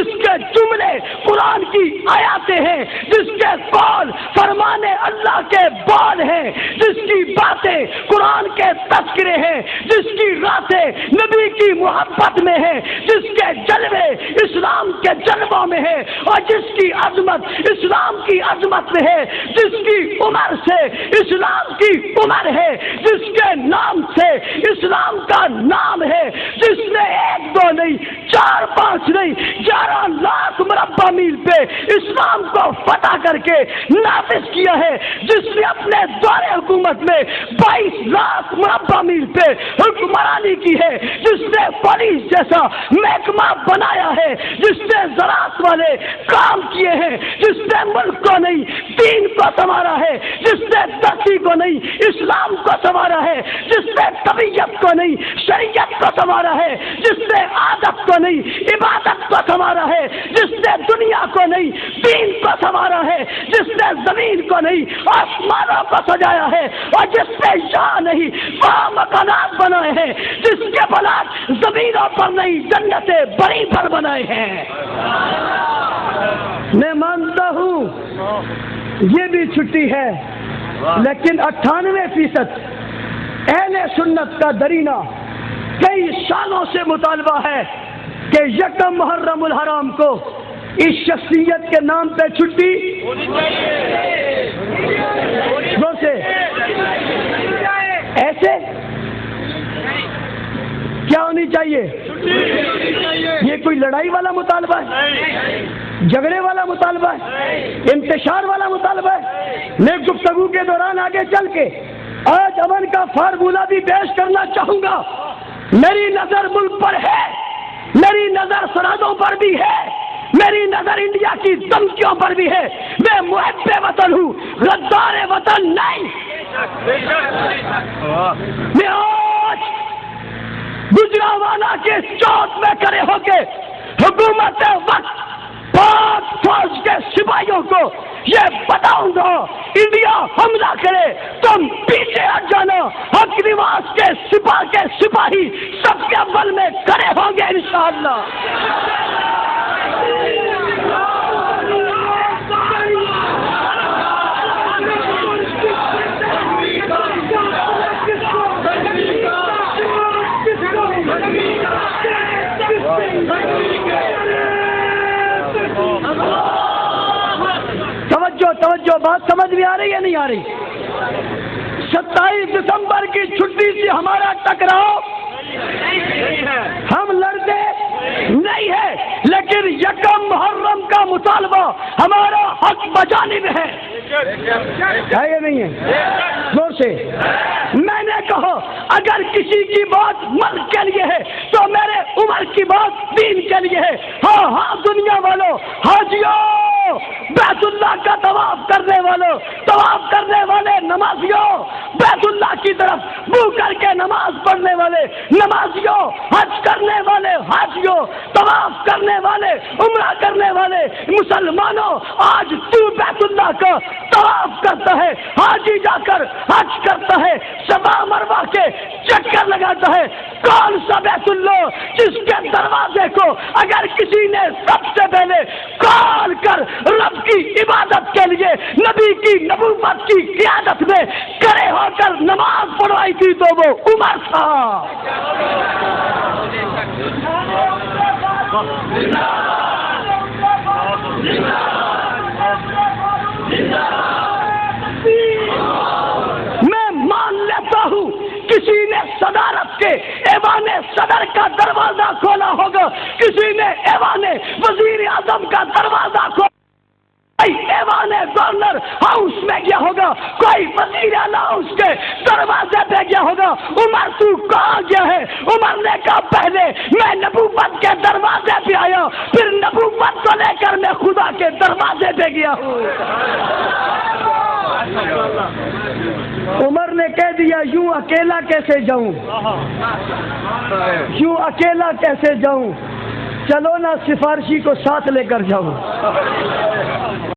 جس کے جملے قرآن کی آیاتیں ہیں، جس کے قول فرمان اللہ کے بال ہیں، جس کی باتیں قرآن کے تذکرے ہیں، جس کی راتیں نبی کی محبت میں ہیں، جس کے جلوے اسلام کے جلووں میں ہیں، اور جس کی عظمت اسلام کی عظمت میں ہے، جس کی عمر سے اسلام کی عمر ہے، جس کے نام سے اسلام کا نام ہے، جس نے 1 2 نہیں 4 5 نہیں 11 لاکھ مربع میل پہ اسلام کو فتح کر کے نافذ کیا ہے، جس نے اپنے دور حکومت میں 22 لاکھ مربع میل پہ حکمرانی کی ہے، جس نے پولیس جیسا محکمہ بنایا ہے، جس نے زراعت والے کام کیے ہیں، جس نے ملک کو نہیں دین کو سنوارا ہے، جس نے دھرتی کو نہیں اسلام کو سنوارا ہے، جس نے طبیعت کو نہیں شریعت کو سنوارا ہے، جس نے عادت کو نہیں عبادت کو سنوارا ہے، جس نے دنیا کو نہیں دین کو سنوارا ہے، جس نے زمین کو نہیں آسمانوں کو سجایا ہے، اور جس نے یہاں نہیں وہاں مکانات بنائے ہیں، جس کے بلاد زمینوں پر نہیں جنتیں بڑی پر بنائے ہیں۔ میں مانتا ہوں یہ بھی چھٹی ہے، لیکن 98% اہل سنت کا درینہ کئی سالوں سے مطالبہ ہے کہ 1 محرم الحرام کو اس شخصیت کے نام پہ چھٹی سے ایسے کیا ہونی چاہیے؟ یہ کوئی لڑائی والا مطالبہ ہے؟ جھگڑے والا مطالبہ ہے؟ انتشار والا مطالبہ ہے؟ میں گفتگو کے دوران آگے چل کے آج امن کا فارمولہ بھی پیش کرنا چاہوں گا۔ میری نظر ملک پر ہے، میری نظر سرحدوں پر بھی ہے، میری نظر انڈیا کی دھمکیوں پر بھی ہے۔ میں محب وطن ہوں، غدار وطن نہیں۔ میں آج گجرانوالہ کے چوک میں کھڑے ہو کے حکومت وقت پاک فوج کے سپاہیوں کو یہ بتاؤں گا، انڈیا حملہ کرے تم پیچھے ہٹ جانا، حق نواز کے سپاہ کے سپاہی سب کے اول میں کھڑے ہوں گے انشاءاللہ۔ توجہ بات سمجھ میں آ رہی ہے نہیں آ رہی؟ 27 دسمبر کی چھٹی سے ہمارا ٹکراؤ ہم لڑتے نہیں ہے، لیکن 1 محرم کا مطالبہ ہمارا حق بجانب ہے یا نہیں ہے؟ زور سے میں نے کہا اگر کسی کی بات ملک کے لیے ہے تو میرے عمر کی بات دین کے لیے ہے۔ ہاں ہاں دنیا والوں، حاجیوں، بیت اللہ کا طواف کرنے والوں، طواف کرنے والے نمازیوں، بیت اللہ کی طرف منہ کر کے نماز پڑھنے والے نمازیوں، حج کرنے والے حاجیوں، طواف کرنے والے، عمرہ کرنے والے مسلمانوں، آج تو بیت اللہ کا طواف کرتا ہے، حاجی جا کر حج کرتا ہے، صفا مروہ کے چکر لگاتا ہے، کون سا بیت اللہ جس کے دروازے کو اگر کسی نے سب سے پہلے کھول کر رب کی عبادت کے لیے نبی کی نبوت کی قیادت میں کھڑے ہو کر نماز پڑھوائی تھی تو وہ عمر تھا۔ میں مان لیتا ہوں کسی نے صدارت کے ایوان صدر کا دروازہ کھولا ہوگا، کسی نے ایوان وزیر اعظم کا دروازہ کھولا، کوئی ایوان گورنر ہاؤس میں گیا ہوگا، کوئی وزیر اعلیٰ ہاؤس کے دروازے پہ گیا ہوگا۔ عمر تو کہاں گیا ہے؟ عمر نے کہا پہلے میں نبوت کے دروازے پہ آیا، پھر نبوت کو لے کر میں خدا کے دروازے پہ گیا ہوں۔ عمر نے کہہ دیا یوں اکیلا کیسے جاؤں، یوں اکیلا کیسے جاؤں، چلو نا سفارشی کو ساتھ لے کر جاؤں۔